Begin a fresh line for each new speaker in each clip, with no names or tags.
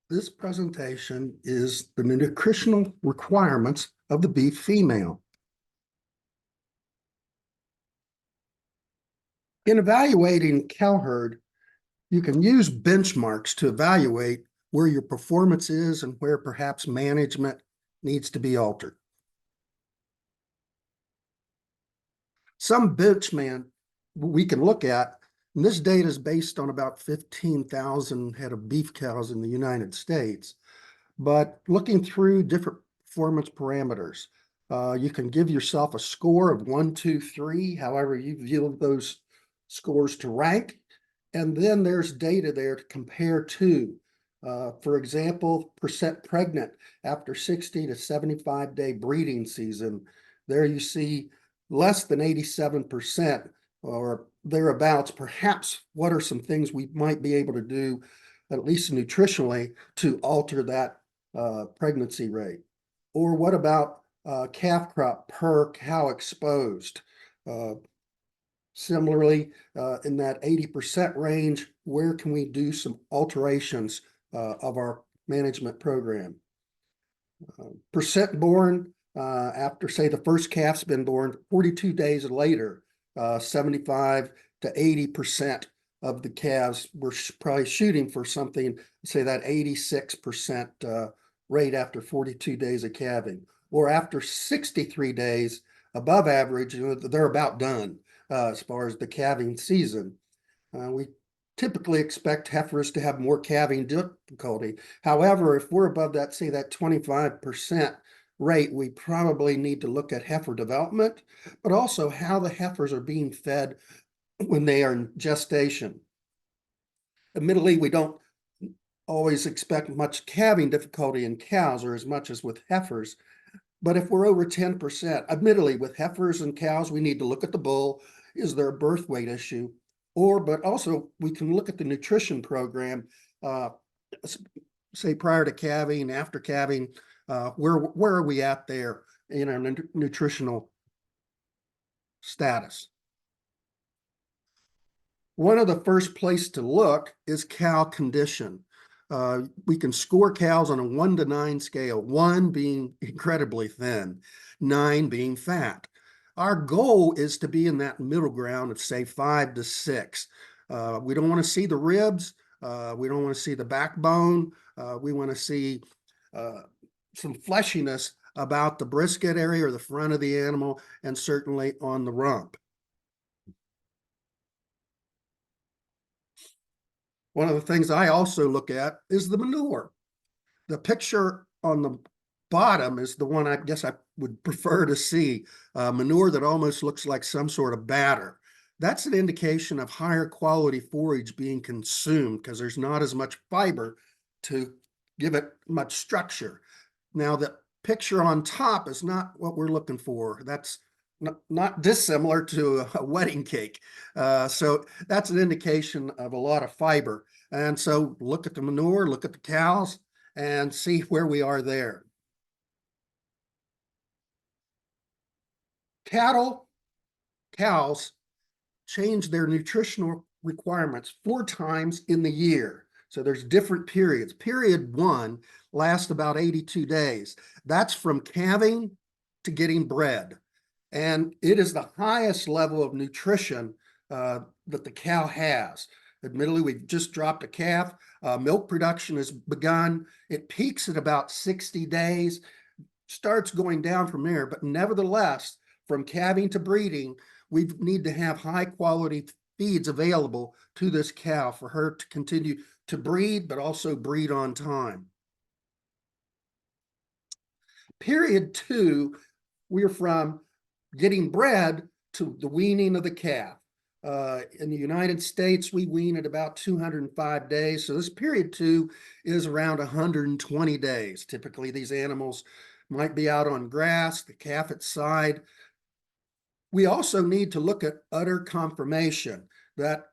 This presentation is the nutritional requirements of the beef female. In evaluating cow herd, you can use benchmarks to evaluate where your performance is and where perhaps management needs to be altered. Some benchmark we can look at, and this data is based on about 15,000 head of beef cows in the United States, but looking through different performance parameters, you can give yourself a score of 1, 2, 3, however you view those scores to rank. And then there's data there to compare to. For example, percent pregnant after 60 to 75-day breeding season. There you see less than 87% or thereabouts. Perhaps what are some things we might be able to do, at least nutritionally, to alter that pregnancy rate? Or what about calf crop per cow exposed? Similarly, in that 80% range, where can we do some alterations of our management program? Percent born after, say, the first calf's been born, 42 days later, 75 to 80% of the calves were probably shooting for something, say that 86% rate after 42 days of calving. Or after 63 days above average, they're about done. As far as the calving season. We typically expect heifers to have more calving difficulty. However, if we're above that, say that 25% rate, we probably need to look at heifer development, but also how the heifers are being fed when they are in gestation. Admittedly, we don't always expect much calving difficulty in cows or as much as with heifers. But if we're over 10%, admittedly, with heifers and cows, we need to look at the bull. Is there a birth weight issue? But also we can look at the nutrition program, say prior to calving, after calving, where are we at there in our nutritional status? One of the first place to look is cow condition. We can score cows on a 1 to 9 scale, 1 being incredibly thin, 9 being fat. Our goal is to be in that middle ground of, say, 5 to 6. We don't want to see the ribs. We don't want to see the backbone. We want to see some fleshiness about the brisket area or the front of the animal, and certainly on the rump. One of the things I also look at is the manure. The picture on the bottom is the one I guess I would prefer to see, manure that almost looks like some sort of batter. That's an indication of higher quality forage being consumed because there's not as much fiber to give it much structure. Now, the picture on top is not what we're looking for. That's not dissimilar to a wedding cake. So that's an indication of a lot of fiber. And so look at the manure, look at the cows, and see where we are there. Cows change their nutritional requirements 4 times in the year. So there's different periods. Period 1 lasts about 82 days. That's from calving to getting bred. And it is the highest level of nutrition that the cow has. Admittedly, we've just dropped a calf. Milk production has begun. It peaks at about 60 days, starts going down from there. But nevertheless, from calving to breeding, we need to have high quality feeds available to this cow for her to continue to breed, but also breed on time. Period 2, we're from getting bred to the weaning of the calf. In the United States, we wean at about 205 days. So this period 2 is around 120 days. Typically, these animals might be out on grass, the calf at side. We also need to look at udder conformation. That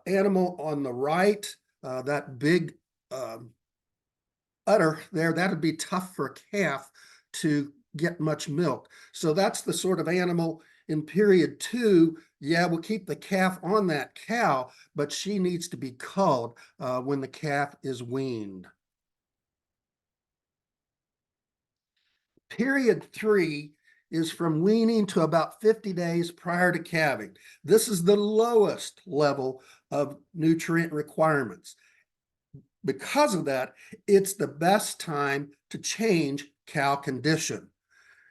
animal on the right, that big udder there, that'd be tough for a calf to get much milk. So that's the sort of animal in period 2. Yeah, we'll keep the calf on that cow, but she needs to be culled when the calf is weaned. Period 3 is from weaning to about 50 days prior to calving. This is the lowest level of nutrient requirements. Because of that, it's the best time to change cow condition.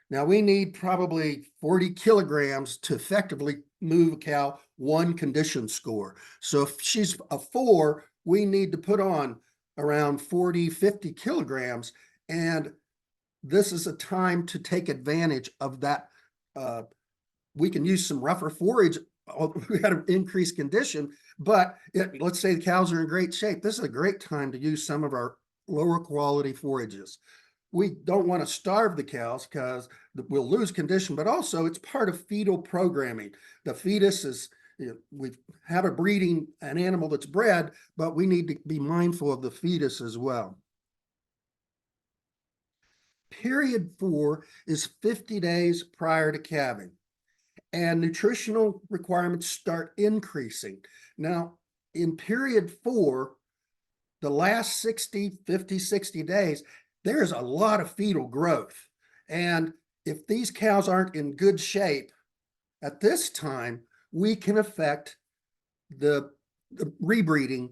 Now, we need probably 40 kilograms to effectively move a cow one condition score. So if she's a 4, we need to put on around 40, 50 kilograms. And this is a time to take advantage of that. We can use some rougher forage. We got to increase condition, but let's say the cows are in great shape. This is a great time to use some of our lower quality forages. We don't want to starve the cows because we'll lose condition, but also it's part of fetal programming. The fetus is, we have a breeding, an animal that's bred, but we need to be mindful of the fetus as well. Period 4 is 50 days prior to calving, and nutritional requirements start increasing. Now, in period 4, the last 60 days, there's a lot of fetal growth. And if these cows aren't in good shape at this time, we can affect the rebreeding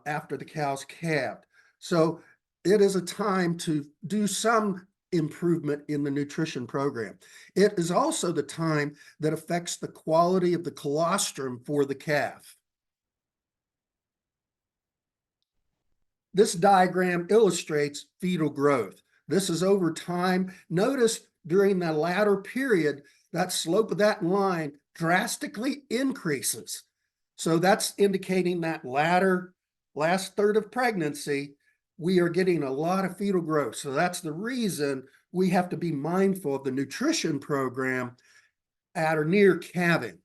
after the cow's calved. So it is a time to do some improvement in the nutrition program. It is also the time that affects the quality of the colostrum for the calf. This diagram illustrates fetal growth. This is over time. Notice during the latter period, that slope of that line drastically increases. So that's indicating that last third of pregnancy, we are getting a lot of fetal growth. So that's the reason we have to be mindful of the nutrition program at or near calving.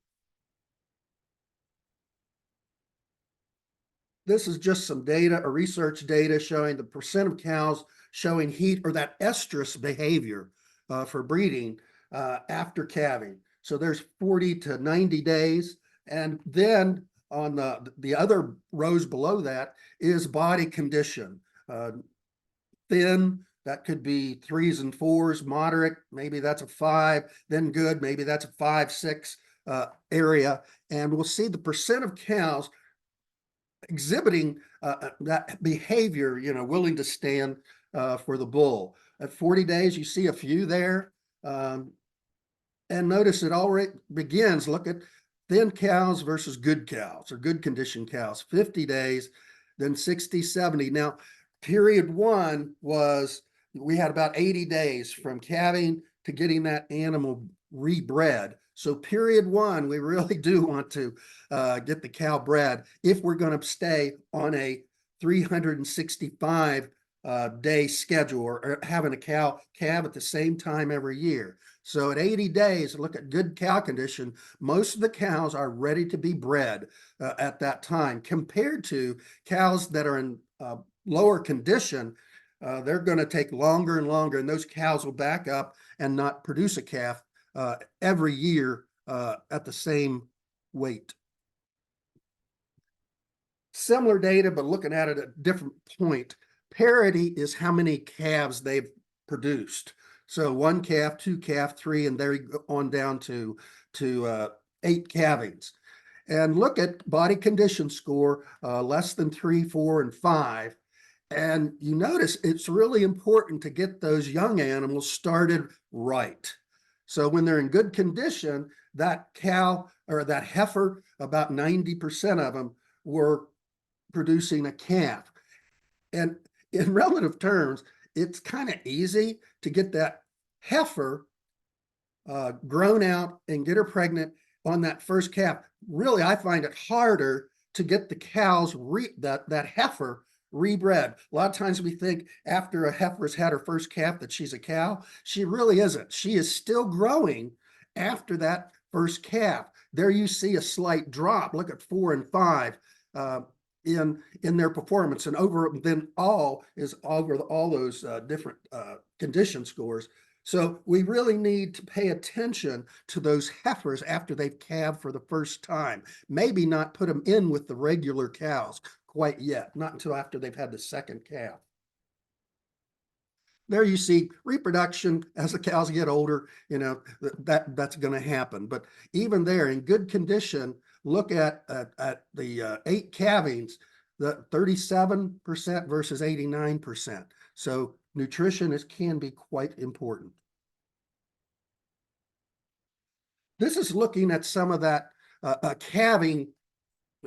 This is just some data, or research data showing the percent of cows showing heat or that estrus behavior for breeding after calving. So there's 40 to 90 days. And then on the other rows below that is body condition. Thin, that could be 3s and 4s, moderate, maybe that's a 5, then good, maybe that's a 5, 6 area. And we'll see the percent of cows exhibiting that behavior, willing to stand for the bull. At 40 days, you see a few there. And notice it already begins. Look at thin cows versus good cows or good condition cows. 50 days, then 60, 70. Now, period 1 was, we had about 80 days from calving to getting that animal rebred. So period 1, we really do want to get the cow bred if we're going to stay on a 365 day schedule, or having a cow calve at the same time every year. So at 80 days, look at good cow condition. Most of the cows are ready to be bred at that time, compared to cows that are in lower condition. They're going to take longer and longer, and those cows will back up and not produce a calf every year at the same weight. Similar data, but looking at it at a different point. Parity is how many calves they've produced. So 1 calf, 2 calf, 3, and there you go on down to 8 calvings. And look at body condition score, less than 3, 4, and 5. And you notice it's really important to get those young animals started right. So when they're in good condition, that cow or that heifer, about 90% of them were producing a calf. And in relative terms, it's kind of easy to get that heifer grown out and get her pregnant on that first calf. Really, I find it harder to get the cows, that heifer rebred. A lot of times we think after a heifer's had her first calf that she's a cow. She really isn't. She is still growing after that first calf. There you see a slight drop. Look at 4 and 5 in their performance, and over then all those different condition scores. So we really need to pay attention to those heifers after they've calved for the first time. Maybe not put them in with the regular cows quite yet, not until after they've had the second calf. there you see reproduction as the cows get older, that's going to happen. But even there in good condition, look at the 8 calvings, the 37% versus 89%. So nutrition can be quite important. This is looking at some of that calving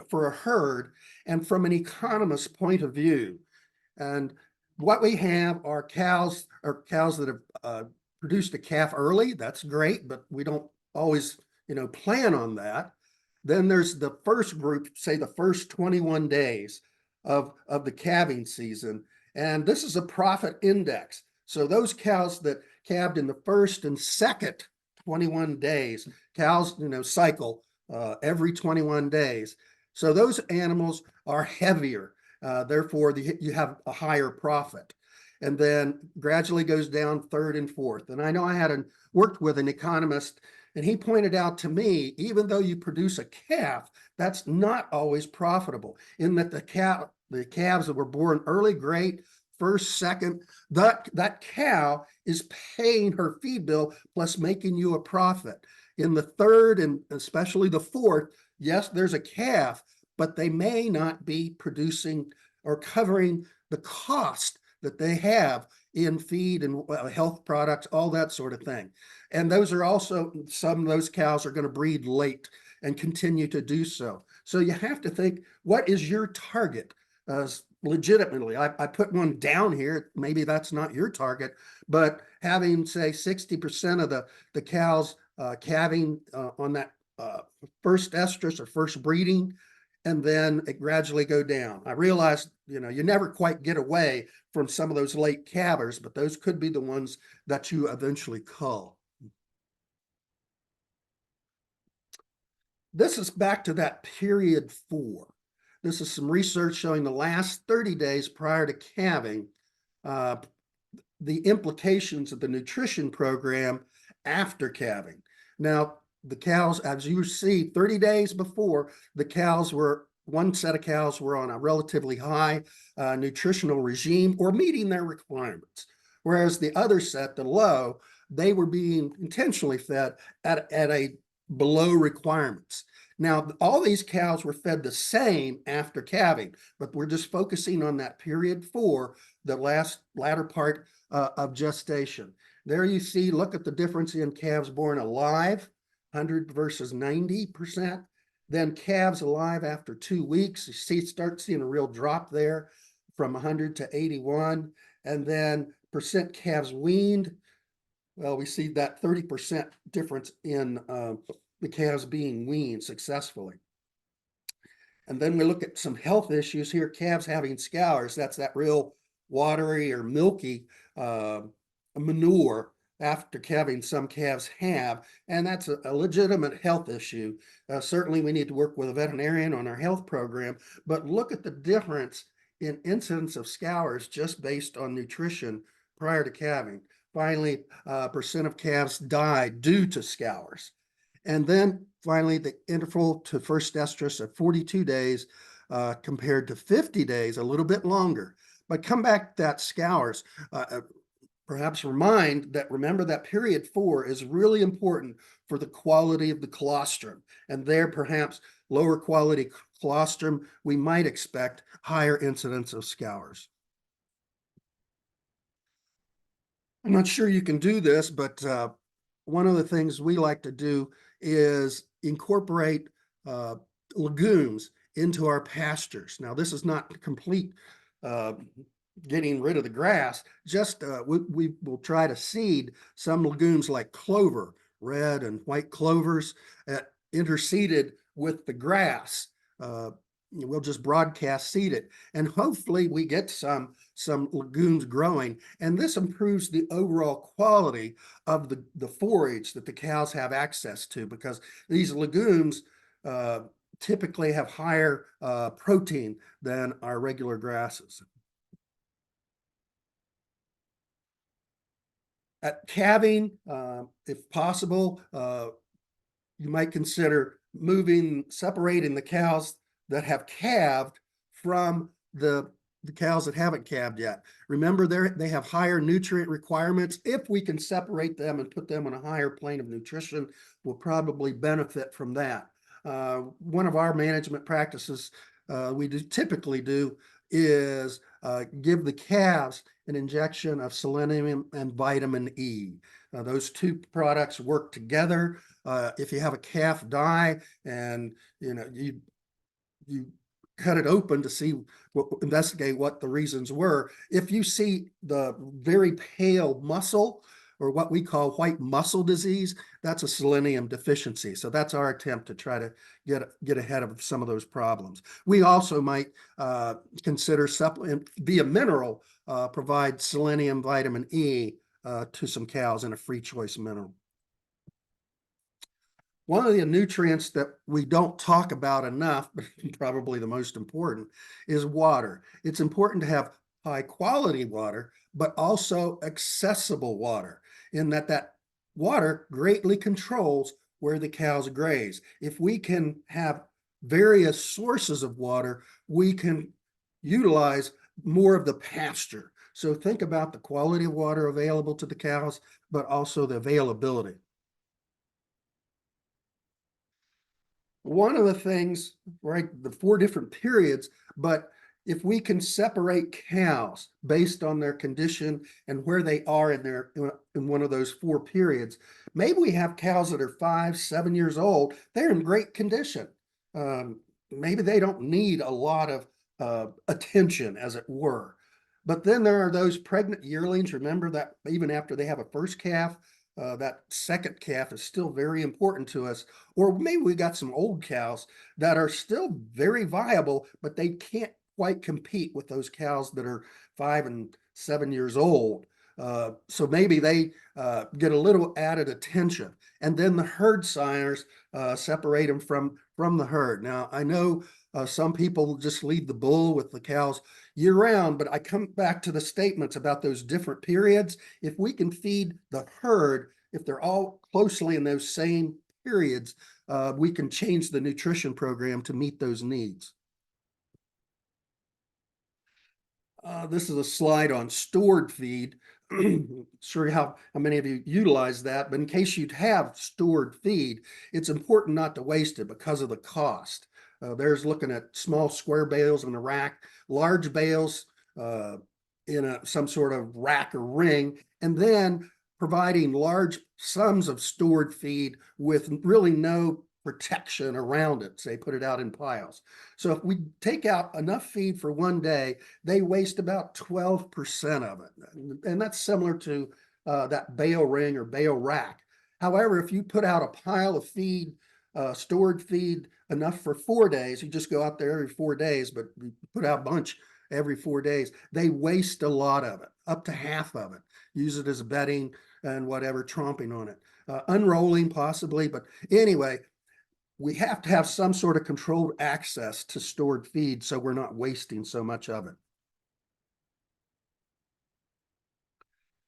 for a herd, and from an economist's point of view. And what we have are cows that have produced a calf early. That's great, but we don't always, plan on that. Then there's the first group, say the first 21 days of the calving season. And this is a profit index. So those cows that calved in the first and second 21 days, cows, cycle every 21 days. So those animals are heavier. Therefore, you have a higher profit. And then gradually goes down third and fourth. And I know I had worked with an economist, and he pointed out to me, even though you produce a calf, that's not always profitable, in that the calves that were born early, great, first, second, that cow is paying her feed bill plus making you a profit. In the third and especially the fourth, yes, there's a calf, but they may not be producing or covering the cost that they have in feed and health products, all that sort of thing. And those are also, some of those cows are going to breed late and continue to do so. So you have to think, what is your target? Legitimately, I put one down here. Maybe that's not your target, but having, say, 60% of the cows calving on that first estrus or first breeding, and then it gradually go down. I realized, you never quite get away from some of those late calvers, but those could be the ones that you eventually cull. This is back to that period 4. This is some research showing the last 30 days prior to calving, the implications of the nutrition program after calving. Now, the cows, as you see, 30 days before, one set of cows were on a relatively high nutritional regime or meeting their requirements. Whereas the other set, the low, they were being intentionally fed at a below requirements. Now, all these cows were fed the same after calving, but we're just focusing on that period 4, the latter part of gestation. There you see, look at the difference in calves born alive, 100 versus 90%. Then calves alive after 2 weeks, you start seeing a real drop there from 100 to 81. And then percent calves weaned, well, we see that 30% difference in the calves being weaned successfully. And then we look at some health issues here, calves having scours, that's that real watery or milky manure after calving, some calves have, and that's a legitimate health issue. Certainly we need to work with a veterinarian on our health program, but look at the difference in incidence of scours just based on nutrition prior to calving. Finally, percent of calves died due to scours. And then finally, the interval to first estrus at 42 days compared to 50 days, a little bit longer. But come back to that scours. Perhaps remember that period 4 is really important for the quality of the colostrum. And there, perhaps lower quality colostrum, we might expect higher incidence of scours. I'm not sure you can do this, but one of the things we like to do is incorporate legumes into our pastures. Now, this is not complete getting rid of the grass, just we will try to seed some legumes like clover, red and white clovers, interseeded with the grass. We'll just broadcast seed it, and hopefully we get some legumes growing, and this improves the overall quality of the forage that the cows have access to, because these legumes typically have higher protein than our regular grasses. At calving, if possible, you might consider separating the cows that have calved from the the cows that haven't calved yet. Remember, they have higher nutrient requirements. If we can separate them and put them on a higher plane of nutrition, we'll probably benefit from that. One of our management practices we typically do is give the calves an injection of selenium and vitamin E. Those two products work together. If you have a calf die and you cut it open to see investigate what the reasons were. If you see the very pale muscle, or what we call white muscle disease, that's a selenium deficiency. So that's our attempt to try to get ahead of some of those problems. We also might consider supplement via mineral, provide selenium, vitamin E to some cows in a free choice mineral. One of the nutrients that we don't talk about enough, but probably the most important, is water. It's important to have high quality water, but also accessible water, in that water greatly controls where the cows graze. If we can have various sources of water, we can utilize more of the pasture. So think about the quality of water available to the cows, but also the availability. One of the things, right, the 4 different periods, but if we can separate cows based on their condition and where they are in one of those 4 periods, maybe we have cows that are 5, 7 years old. They're in great condition. Maybe they don't need a lot of attention, as it were. But then there are those pregnant yearlings. Remember that even after they have a first calf, that second calf is still very important to us. Or maybe we got some old cows that are still very viable, but they can't quite compete with those cows that are 5 and 7 years old. So maybe they get a little added attention. And then the herd signers separate them from the herd. Now, I know some people just leave the bull with the cows year round, but I come back to the statements about those different periods. If we can feed the herd, if they're all closely in those same periods, we can change the nutrition program to meet those needs. This is a slide on stored feed. Sure how many of you utilize that, but in case you'd have stored feed, it's important not to waste it because of the cost. There's looking at small square bales in a rack, large bales in some sort of rack or ring, and then providing large sums of stored feed with really no protection around it. Say, put it out in piles. So if we take out enough feed for one day, they waste about 12% of it. And that's similar to that bale ring or bale rack. However, if you put out a pile of feed, stored feed enough for 4 days, you just go out there every 4 days, but you put out a bunch every 4 days, they waste a lot of it, up to half of it. Use it as bedding and whatever, tromping on it. Unrolling possibly, but anyway, we have to have some sort of controlled access to stored feed so we're not wasting so much of it.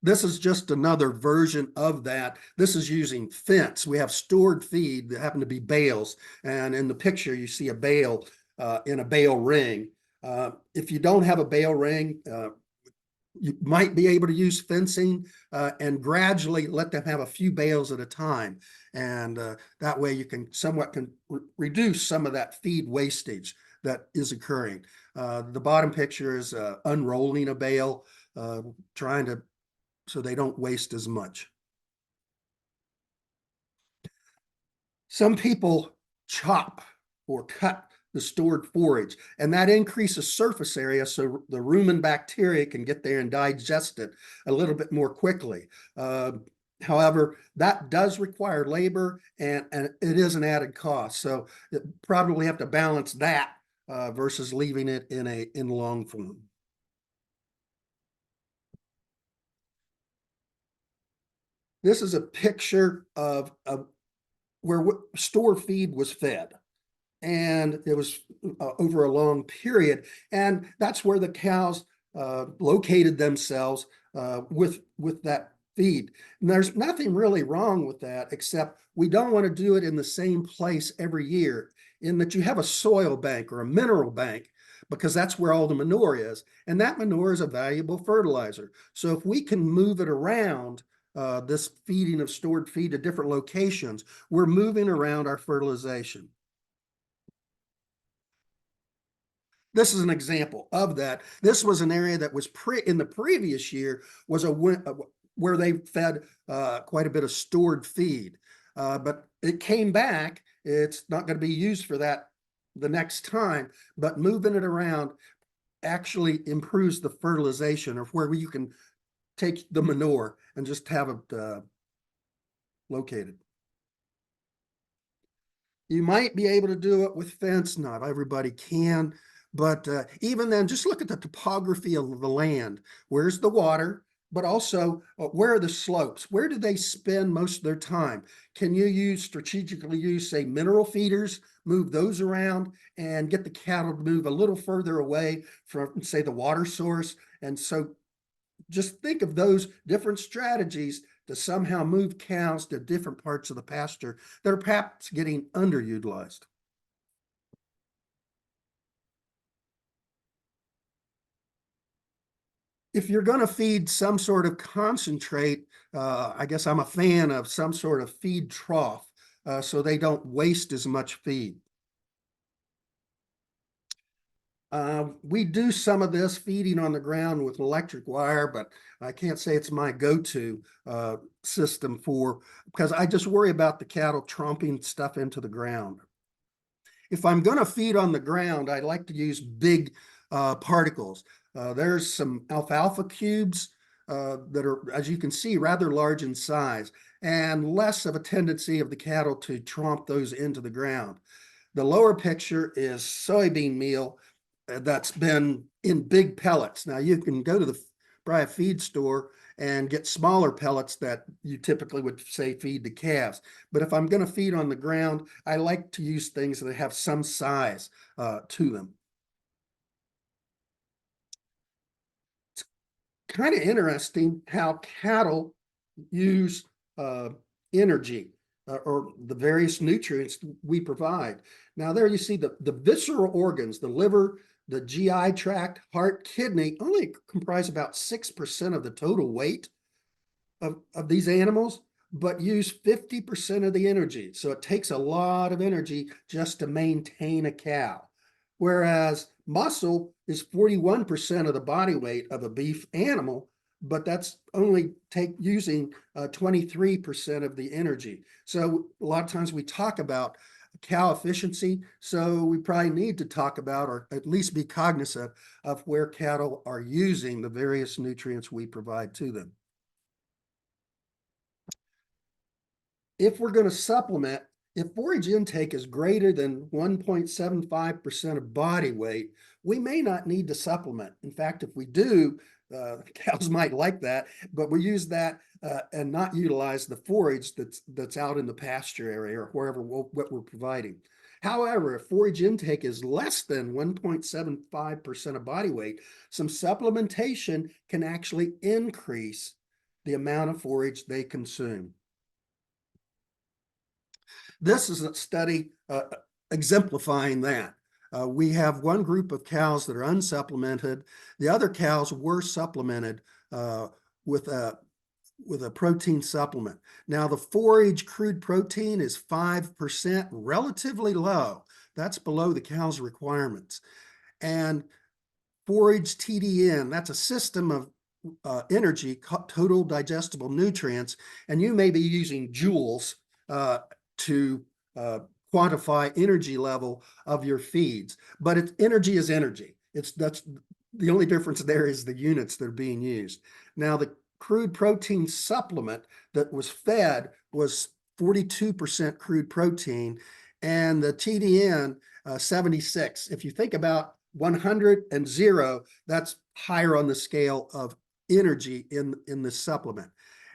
This is just another version of that. This is using fence. We have stored feed that happen to be bales. And in the picture, you see a bale in a bale ring. If you don't have a bale ring, you might be able to use fencing and gradually let them have a few bales at a time. And that way you can somewhat reduce some of that feed wastage that is occurring. The bottom picture is unrolling a bale, trying to so they don't waste as much. Some people chop or cut the stored forage, and that increases surface area so the rumen bacteria can get there and digest it a little bit more quickly. However, that does require labor and it is an added cost. So you probably have to balance that versus leaving it in long form. This is a picture of where store feed was fed. And it was over a long period. And that's where the cows located themselves with that feed. And there's nothing really wrong with that, except we don't want to do it in the same place every year, in that you have a soil bank or a mineral bank, because that's where all the manure is. And that manure is a valuable fertilizer. So if we can move it around, this feeding of stored feed to different locations, we're moving around our fertilization. This is an example of that. This was an area that was in the previous year was where they fed quite a bit of stored feed, but it came back. It's not going to be used for that the next time, but moving it around actually improves the fertilization, or where you can take the manure and just have it located. You might be able to do it with fence. Not everybody can, but even then, just look at the topography of the land. Where's the water? But also, where are the slopes? Where do they spend most of their time? Can you strategically use, say, mineral feeders, move those around and get the cattle to move a little further away from, say, the water source? And so just think of those different strategies to somehow move cows to different parts of the pasture that are perhaps getting underutilized. If you're going to feed some sort of concentrate, I guess I'm a fan of some sort of feed trough, so they don't waste as much feed. We do some of this feeding on the ground with electric wire, but I can't say it's my go-to system because I just worry about the cattle tromping stuff into the ground. If I'm going to feed on the ground, I like to use big particles. There's some alfalfa cubes that are, as you can see, rather large in size, and less of a tendency of the cattle to tromp those into the ground. The lower picture is soybean meal that's been in big pellets. Now you can go to the probably feed store and get smaller pellets that you typically would say feed the calves. But if I'm going to feed on the ground, I like to use things that have some size to them. It's kind of interesting how cattle use energy or the various nutrients we provide. Now there you see the visceral organs, the liver, the GI tract, heart, kidney only comprise about 6% of the total weight of these animals, but use 50% of the energy. So it takes a lot of energy just to maintain a cow. Whereas muscle is 41% of the body weight of a beef animal, but that's only using 23% of the energy. So a lot of times we talk about cow efficiency, so we probably need to talk about, or at least be cognizant of, where cattle are using the various nutrients we provide to them. If we're going to supplement, if forage intake is greater than 1.75% of body weight, we may not need to supplement. In fact, if we do, cows might like that, but we use that and not utilize the forage that's out in the pasture area or wherever what we're providing. However, if forage intake is less than 1.75% of body weight, some supplementation can actually increase the amount of forage they consume. This is a study exemplifying that. We have one group of cows that are unsupplemented. The other cows were supplemented with a protein supplement. Now, the forage crude protein is 5%, relatively low. That's below the cow's requirements. And forage TDN, that's a system of energy, total digestible nutrients, and you may be using joules to quantify energy level of your feeds, but energy is energy. That's the only difference there is the units that are being used. Now, the crude protein supplement that was fed was 42% crude protein, and the TDN 76. If you think about 100 and 0, that's higher on the scale of energy in the supplement.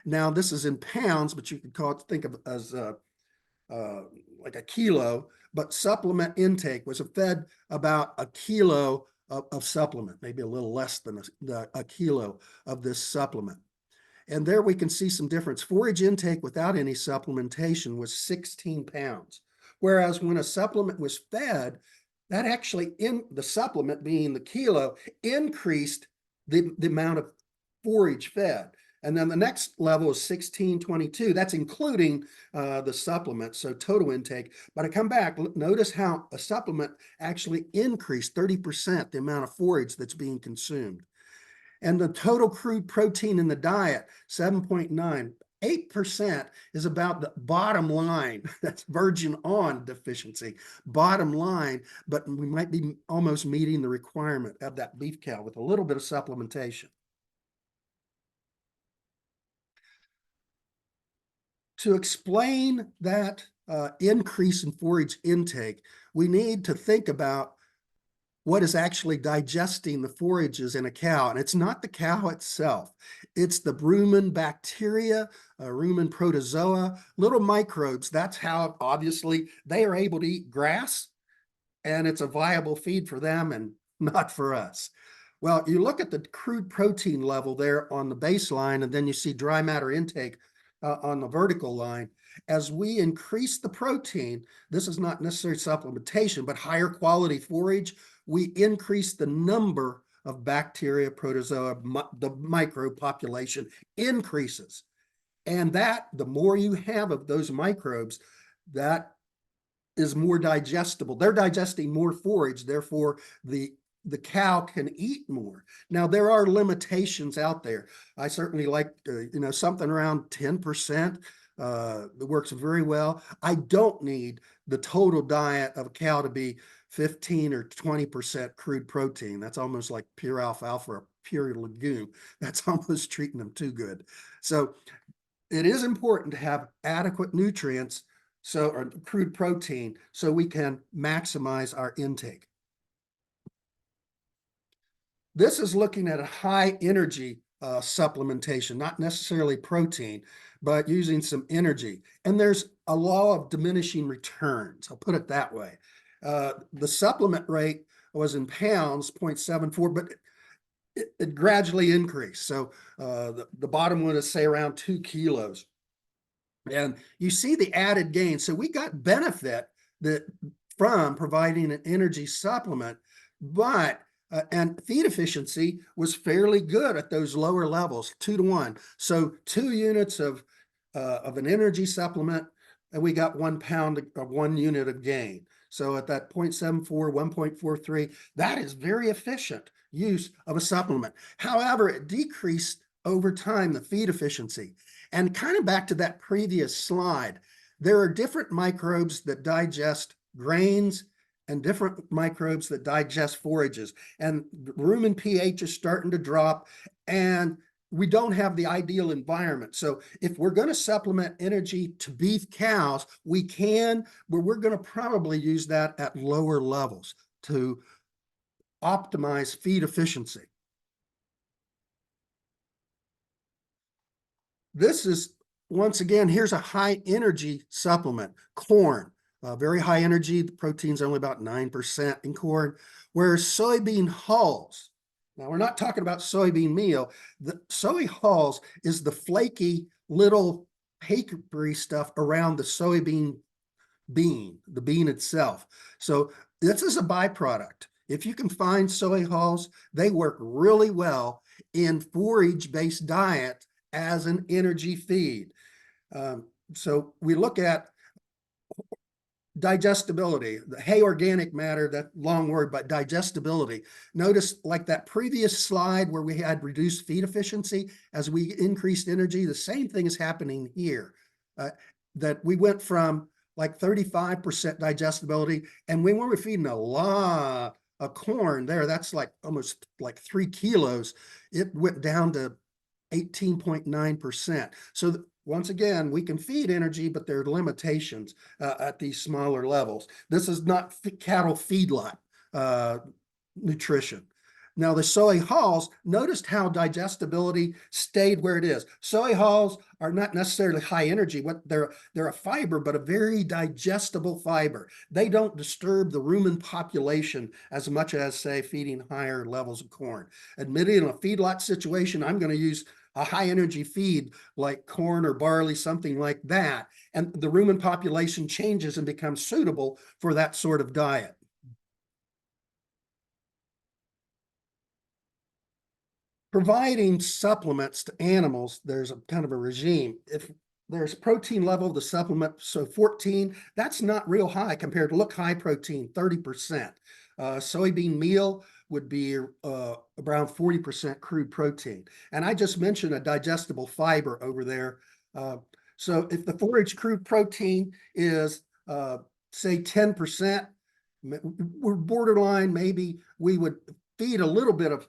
Now, this is in pounds, but you could think of it as like a kilo, but supplement intake was fed about a kilo of supplement, maybe a little less than a kilo of this supplement. And there we can see some difference. Forage intake without any supplementation was 16 pounds. Whereas when a supplement was fed, that actually in the supplement being the kilo increased the amount of forage fed. And then the next level is 1622. That's including the supplement, so total intake. But I come back, notice how a supplement actually increased 30% the amount of forage that's being consumed. And the total crude protein in the diet, 7.9. 8% is about the bottom line. That's virgin on deficiency, bottom line, but we might be almost meeting the requirement of that beef cow with a little bit of supplementation. To explain that increase in forage intake, we need to think about what is actually digesting the forages in a cow. And it's not the cow itself. It's the rumen bacteria, rumen protozoa, little microbes. That's how, obviously, they are able to eat grass, and it's a viable feed for them and not for us. Well, you look at the crude protein level there on the baseline, and then you see dry matter intake on the vertical line. As we increase the protein, this is not necessarily supplementation, but higher quality forage, we increase the number of bacteria, protozoa, the microbe population increases. And that, the more you have of those microbes, that is more digestible. They're digesting more forage, therefore the cow can eat more. Now, there are limitations out there. I certainly like, something around 10%. That works very well. I don't need the total diet of a cow to be 15 or 20% crude protein. That's almost like pure alfalfa or pure legume. That's almost treating them too good. So it is important to have adequate nutrients, or crude protein, so we can maximize our intake. This is looking at a high energy supplementation, not necessarily protein, but using some energy. And there's a law of diminishing returns. I'll put it that way. The supplement rate was in pounds, 0.74, but it gradually increased. So the bottom one is, say, around 2 kilos. And you see the added gain. So we got benefit from providing an energy supplement, but and feed efficiency was fairly good at those lower levels, 2-to-1. So 2 units of an energy supplement, and we got 1 pound of 1 unit of gain. So at that 0.74, 1.43, that is very efficient use of a supplement. However, it decreased over time the feed efficiency. And kind of back to that previous slide, there are different microbes that digest grains and different microbes that digest forages. And the rumen pH is starting to drop, and we don't have the ideal environment. So if we're going to supplement energy to beef cows, we can, but we're going to probably use that at lower levels to optimize feed efficiency. This is, once again, here's a high energy supplement, corn. Very high energy, the protein's only about 9% in corn, whereas soybean hulls, now we're not talking about soybean meal, the soy hulls is the flaky little papery stuff around the soybean bean, the bean itself. So this is a byproduct. If you can find soy hulls, they work really well in forage-based diet as an energy feed. So we look at digestibility, the hay organic matter, that long word, but digestibility. Notice, like that previous slide where we had reduced feed efficiency, as we increased energy, the same thing is happening here. That we went from like 35% digestibility, and when we were feeding a lot of corn there, that's like almost like 3 kilos, it went down to 18.9%. So once again, we can feed energy, but there are limitations at these smaller levels. This is not cattle feedlot nutrition. Now, the soy hulls, noticed how digestibility stayed where it is. Soy hulls are not necessarily high energy. They're a fiber, but a very digestible fiber. They don't disturb the rumen population as much as, say, feeding higher levels of corn. Admittedly, in a feedlot situation, I'm going to use a high energy feed like corn or barley, something like that, and the rumen population changes and becomes suitable for that sort of diet. providing supplements to animals, there's a kind of a regime. If there's protein level of the supplement, so 14, that's not real high compared to, look, high protein, 30%. Soybean meal would be around 40% crude protein. And I just mentioned a digestible fiber over there. So if the forage crude protein is, say, 10%, we're borderline, maybe we would feed a little bit of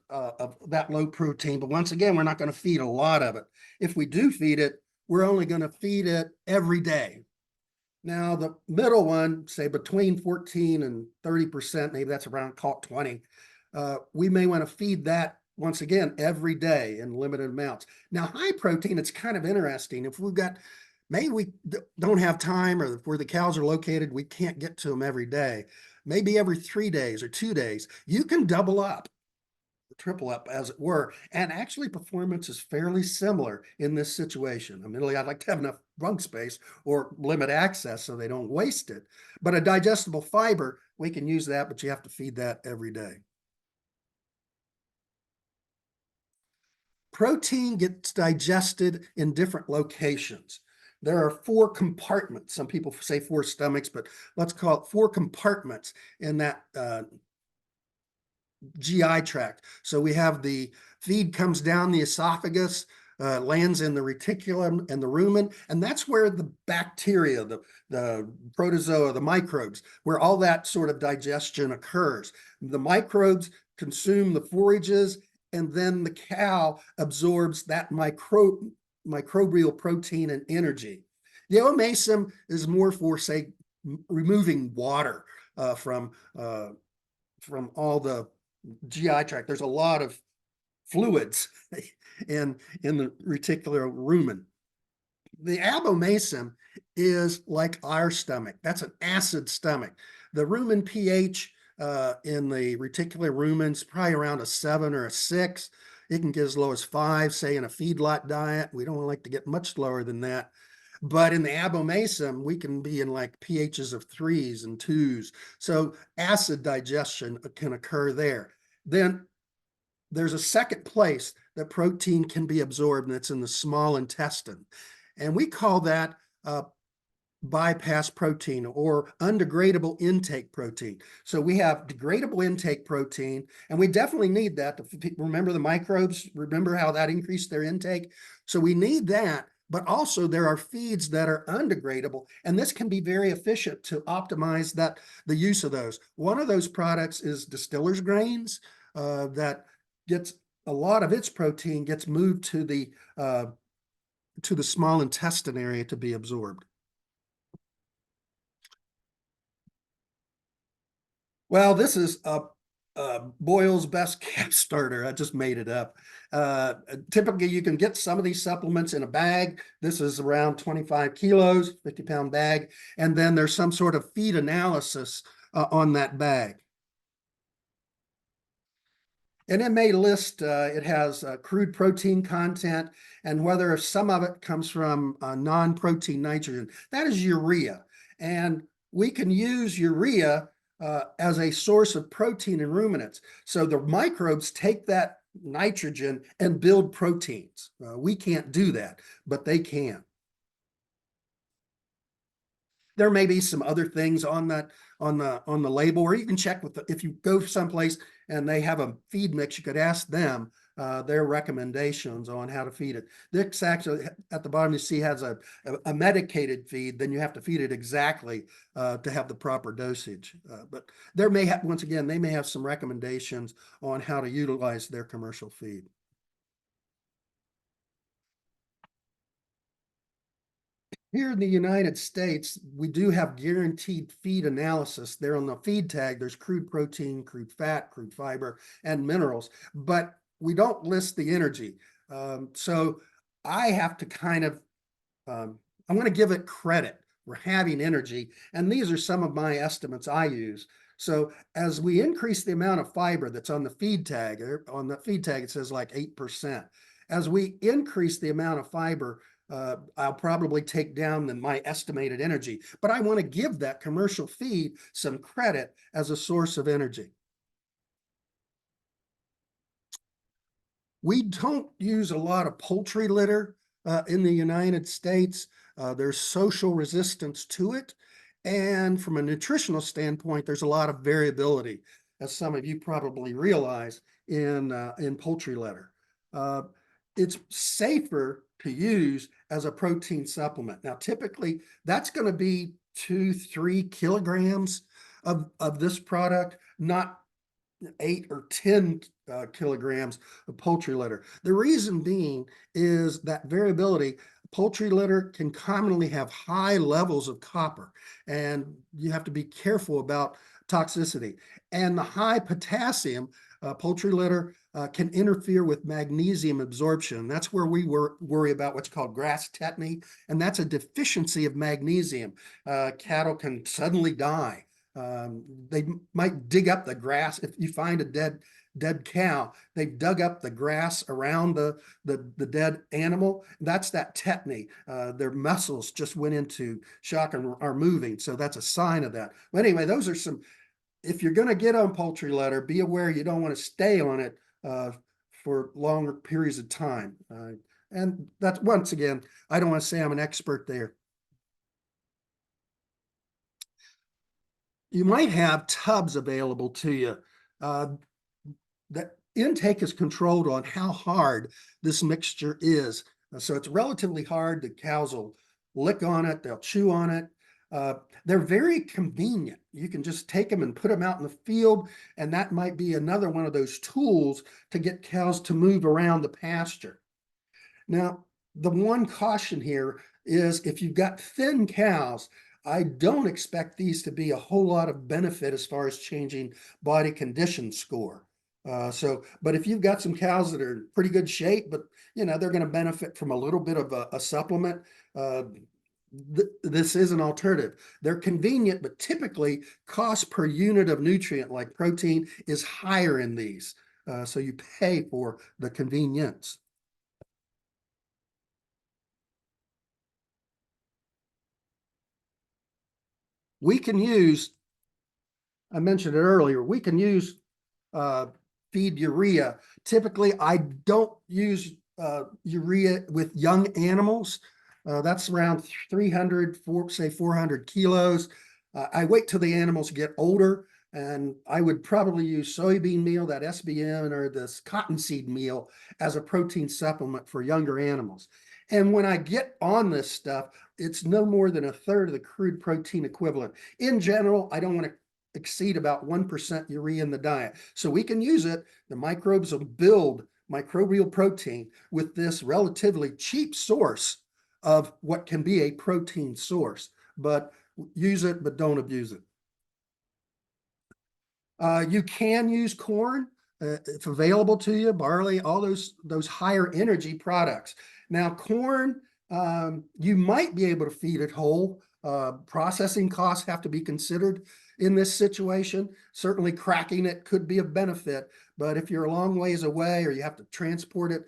that low protein, but once again, we're not going to feed a lot of it. If we do feed it, we're only going to feed it every day. Now, the middle one, say between 14 and 30%, maybe that's around, call it 20, we may want to feed that once again every day in limited amounts. Now, high protein, it's kind of interesting. If we've got, maybe we don't have time, or where the cows are located, we can't get to them every day. Maybe every 3 days or 2 days, you can double up, triple up, as it were. And actually, performance is fairly similar in this situation. Admittedly, I'd like to have enough bunk space or limit access so they don't waste it. But a digestible fiber, we can use that, but you have to feed that every day. Protein gets digested in different locations. There are 4 compartments. Some people say 4 stomachs, but let's call it 4 compartments in that GI tract. So we have the feed comes down the esophagus, lands in the reticulum and the rumen, and that's where the bacteria, the protozoa, the microbes, where all that sort of digestion occurs. The microbes consume the forages, and then the cow absorbs that microbial protein and energy. The oomacum is more for, say, removing water from all the GI tract. There's a lot of fluids in the reticular rumen. The abomasum is like our stomach. That's an acid stomach. The rumen pH in the reticular rumen is probably around a 7 or a 6. It can get as low as 5, say in a feedlot diet. We don't like to get much lower than that. But in the abomasum, we can be in like pHs of 3s and 2s. So acid digestion can occur there. Then there's a second place that protein can be absorbed, and it's in the small intestine. And we call that bypass protein or undegradable intake protein. So we have degradable intake protein, and we definitely need that to remember the microbes, remember how that increased their intake. So we need that, but also there are feeds that are undegradable, and this can be very efficient to optimize the use of those. One of those products is distiller's grains that gets a lot of its protein gets moved to the small intestine area to be absorbed. Well, this is a Boyles best calf starter. I just made it up. Typically, you can get some of these supplements in a bag. This is around 25 kilos, 50-pound bag. And then there's some sort of feed analysis on that bag. And it may list, it has crude protein content and whether some of it comes from non-protein nitrogen. That is urea. And we can use urea as a source of protein in ruminants. So the microbes take that nitrogen and build proteins. We can't do that, but they can. There may be some other things on that on the label, or you can check with if you go someplace and they have a feed mix, you could ask them their recommendations on how to feed it. This actually at the bottom you see has a medicated feed, then you have to feed it exactly to have the proper dosage. But there may have, once again, they may have some recommendations on how to utilize their commercial feed. Here in the United States, we do have guaranteed feed analysis. There on the feed tag, there's crude protein, crude fat, crude fiber, and minerals, but we don't list the energy. So I have to kind of, I'm going to give it credit for having energy. And these are some of my estimates I use. So as we increase the amount of fiber that's on the feed tag, it says like 8%. As we increase the amount of fiber, I'll probably take down my estimated energy, but I want to give that commercial feed some credit as a source of energy. We don't use a lot of poultry litter in the United States. There's social resistance to it. And from a nutritional standpoint, there's a lot of variability, as some of you probably realize in poultry litter. Uh, it's safer to use as a protein supplement. Now, typically, that's going to be 2-3 kilograms of this product, not 8 or 10 kilograms of poultry litter. The reason being is that variability. Poultry litter can commonly have high levels of copper, and you have to be careful about toxicity. And the high potassium poultry litter can interfere with magnesium absorption. That's where we worry about what's called grass tetany, and that's a deficiency of magnesium. Cattle can suddenly die. They might dig up the grass. If you find a dead cow, they've dug up the grass around the dead animal. That's that tetany. Their muscles just went into shock and are moving. So that's a sign of that. But anyway, those are some, if you're going to get on poultry litter, be aware you don't want to stay on it for longer periods of time. And that's, once again, I don't want to say I'm an expert there. You might have tubs available to you. The intake is controlled on how hard this mixture is. So it's relatively hard. The cows will lick on it, they'll chew on it. They're very convenient. You can just take them and put them out in the field, and that might be another one of those tools to get cows to move around the pasture. Now, the one caution here is if you've got thin cows, I don't expect these to be a whole lot of benefit as far as changing body condition score. But if you've got some cows that are in pretty good shape, but they're going to benefit from a little bit of a supplement, this is an alternative. They're convenient, but typically cost per unit of nutrient like protein is higher in these. So you pay for the convenience. We can use, I mentioned it earlier, we can use feed urea. Typically, I don't use urea with young animals. That's around 300, say 400 kilos. I wait till the animals get older, and I would probably use soybean meal, that SBM, or this cottonseed meal as a protein supplement for younger animals. And when I get on this stuff, it's no more than a third of the crude protein equivalent. In general, I don't want to exceed about 1% urea in the diet. So we can use it. The microbes will build microbial protein with this relatively cheap source of what can be a protein source. But use it, but don't abuse it. You can use corn if available to you, barley, all those higher energy products. Now, corn, you might be able to feed it whole. Processing costs have to be considered in this situation. Certainly cracking it could be a benefit, but if you're a long ways away or you have to transport it,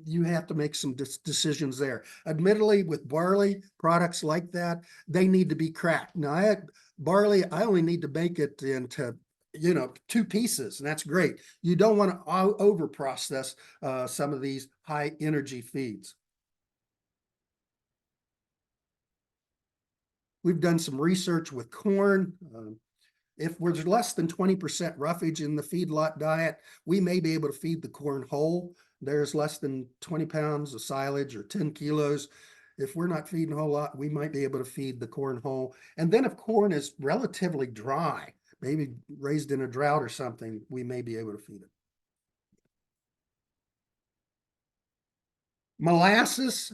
you have to make some decisions there. Admittedly, with barley products like that, they need to be cracked. Now, barley, I only need to make it into 2 pieces, and that's great. You don't want to over process some of these high energy feeds. We've done some research with corn. If there's less than 20% roughage in the feedlot diet, we may be able to feed the corn whole. There's less than 20 pounds of silage or 10 kilos. If we're not feeding a whole lot, we might be able to feed the corn whole. And then if corn is relatively dry, maybe raised in a drought or something, we may be able to feed it. Molasses,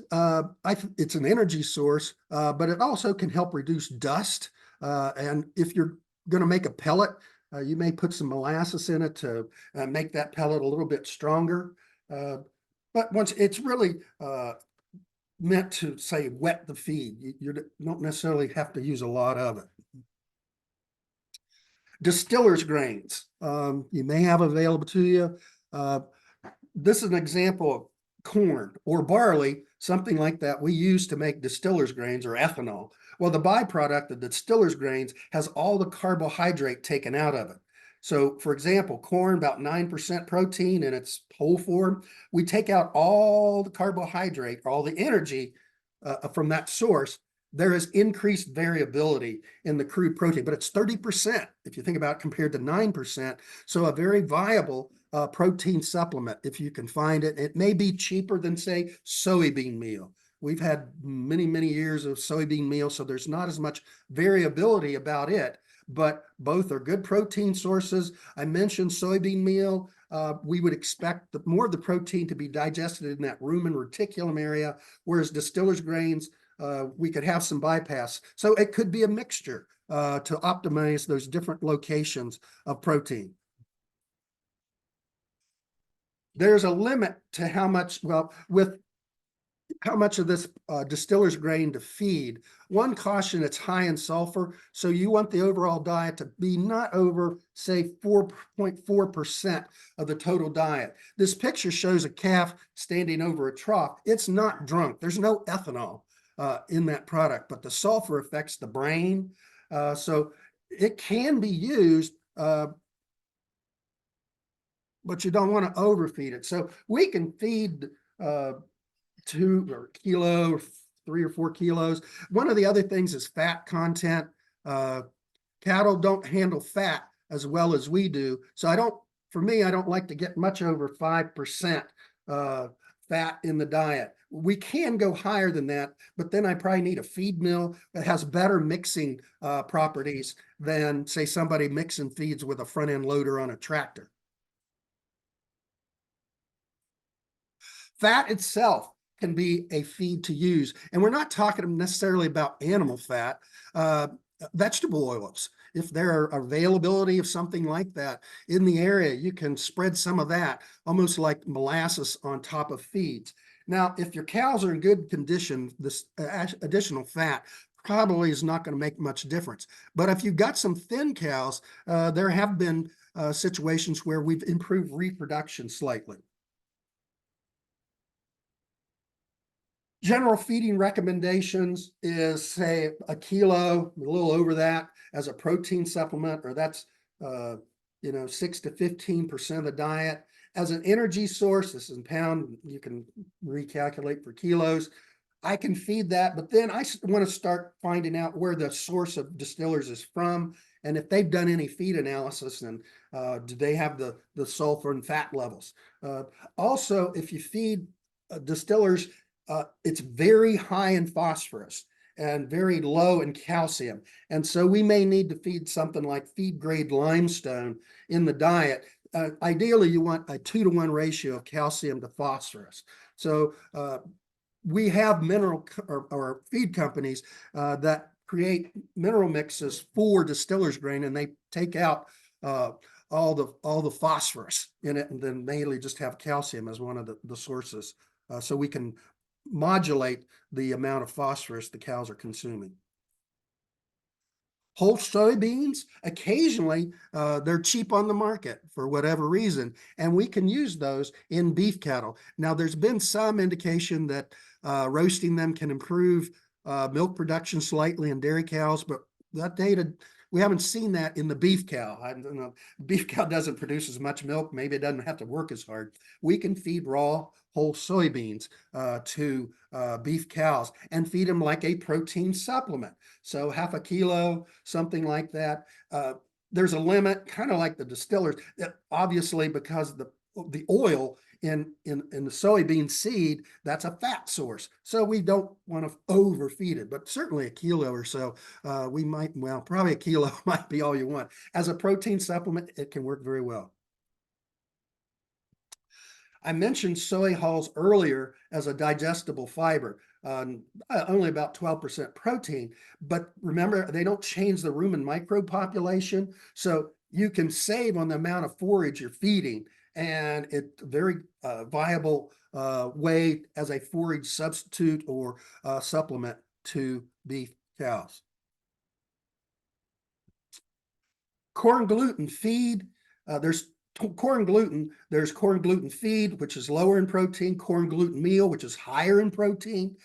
it's an energy source, but it also can help reduce dust. And if you're going to make a pellet, you may put some molasses in it to make that pellet a little bit stronger. But once it's really meant to, say, wet the feed, you don't necessarily have to use a lot of it. Distiller's grains, you may have available to you. This is an example of corn or barley, something like that we use to make distiller's grains or ethanol. Well, the byproduct of the distiller's grains has all the carbohydrate taken out of it. So for example, corn, about 9% protein in its whole form. We take out all the carbohydrate, all the energy from that source. There is increased variability in the crude protein, but it's 30% if you think about it, compared to 9%. So a very viable protein supplement if you can find it. It may be cheaper than, say, soybean meal. We've had many, many years of soybean meal, so there's not as much variability about it, but both are good protein sources. I mentioned soybean meal. We would expect more of the protein to be digested in that rumen reticulum area, whereas distillers grains, we could have some bypass. So it could be a mixture to optimize those different locations of protein. There's a limit to how much, well, with how much of this distiller's grain to feed. One caution, it's high in sulfur, so you want the overall diet to be not over, say, 4.4% of the total diet. This picture shows a calf standing over a trough. It's not drunk. There's no ethanol in that product, but the sulfur affects the brain. So it can be used, but you don't want to overfeed it. So we can feed 2 or kilo, 3 or 4 kilos. One of the other things is fat content. Cattle don't handle fat as well as we do. So for me, I don't like to get much over 5% fat in the diet. We can go higher than that, but then I probably need a feed mill that has better mixing properties than, say, somebody mixing feeds with a front end loader on a tractor. Fat itself can be a feed to use. And we're not talking necessarily about animal fat, vegetable oils. If there are availability of something like that in the area, you can spread some of that, almost like molasses on top of feeds. Now, if your cows are in good condition, this additional fat probably is not going to make much difference. But if you've got some thin cows, there have been situations where we've improved reproduction slightly. General feeding recommendations is, say, a kilo, a little over that, as a protein supplement, or that's 6 to 15% of the diet. As an energy source, this is in pound, you can recalculate for kilos. I can feed that, but then I want to start finding out where the source of distillers is from, and if they've done any feed analysis, and do they have the sulfur and fat levels. Also, if you feed distillers, it's very high in phosphorus and very low in calcium. And so we may need to feed something like feed grade limestone in the diet. Ideally, you want a 2-to-1 ratio of calcium to phosphorus. So we have mineral or feed companies that create mineral mixes for distillers grain, and they take out all the phosphorus in it, and then mainly just have calcium as one of the sources. So we can modulate the amount of phosphorus the cows are consuming. Whole soybeans, occasionally they're cheap on the market for whatever reason, and we can use those in beef cattle. Now, there's been some indication that roasting them can improve milk production slightly in dairy cows, but that data, we haven't seen that in the beef cow. I don't know, beef cow doesn't produce as much milk. Maybe it doesn't have to work as hard. We can feed raw whole soybeans to beef cows and feed them like a protein supplement. So half a kilo, something like that. There's a limit, kind of like the distillers, that obviously, because the oil in the soybean seed, that's a fat source. So we don't want to overfeed it, but certainly a kilo or so, we might, well, probably a kilo might be all you want. As a protein supplement, it can work very well. I mentioned soy hulls earlier as a digestible fiber, only about 12% protein, but remember, they don't change the rumen microbe population, so you can save on the amount of forage you're feeding, and it's a very viable way as a forage substitute or supplement to beef cows. Corn gluten feed, there's corn gluten, there's corn gluten feed, which is lower in protein, corn gluten meal, which is higher in protein.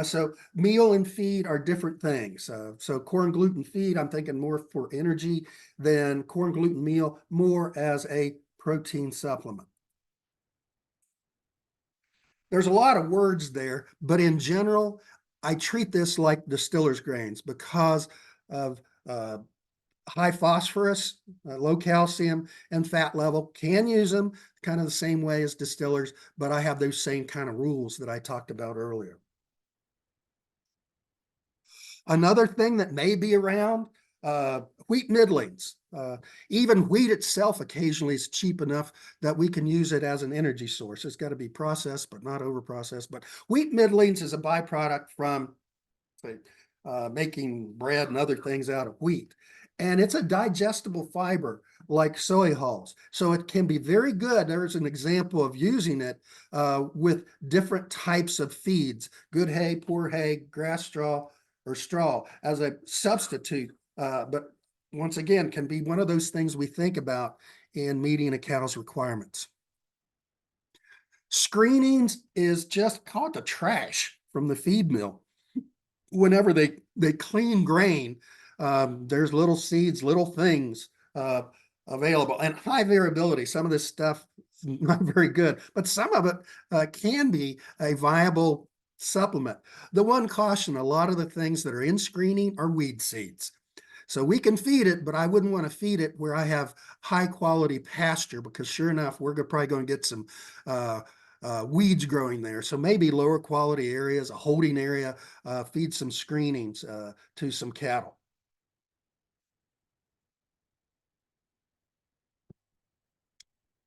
So meal and feed are different things. So corn gluten feed, I'm thinking more for energy than corn gluten meal, more as a protein supplement. There's a lot of words there, but in general, I treat this like distiller's grains because of high phosphorus, low calcium, and fat level. Can use them kind of the same way as distillers, but I have those same kind of rules that I talked about earlier. Another thing that may be around, wheat middlings. Even wheat itself occasionally is cheap enough that we can use it as an energy source. It's got to be processed, but not over processed. But wheat middlings is a byproduct from say, making bread and other things out of wheat. And it's a digestible fiber like soy hulls. So it can be very good. There's an example of using it with different types of feeds, good hay, poor hay, grass straw, or straw as a substitute. But once again, can be one of those things we think about in meeting a cow's requirements. Screenings is just called the trash from the feed mill. Whenever they clean grain, there's little seeds, little things available, and high variability. Some of this stuff is not very good, but some of it can be a viable supplement. The one caution, a lot of the things that are in screening are weed seeds. So we can feed it, but I wouldn't want to feed it where I have high quality pasture, because sure enough, we're probably going to get some weeds growing there. So maybe lower quality areas, a holding area, feed some screenings to some cattle.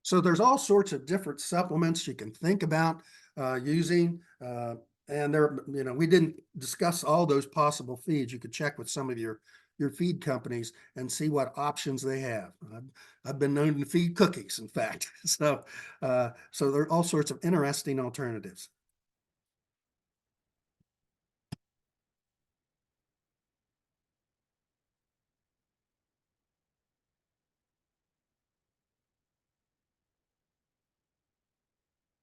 So there's all sorts of different supplements you can think about using. And there, we didn't discuss all those possible feeds. You could check with some of your feed companies and see what options they have. I've been known to feed cookies, in fact. So there are all sorts of interesting alternatives.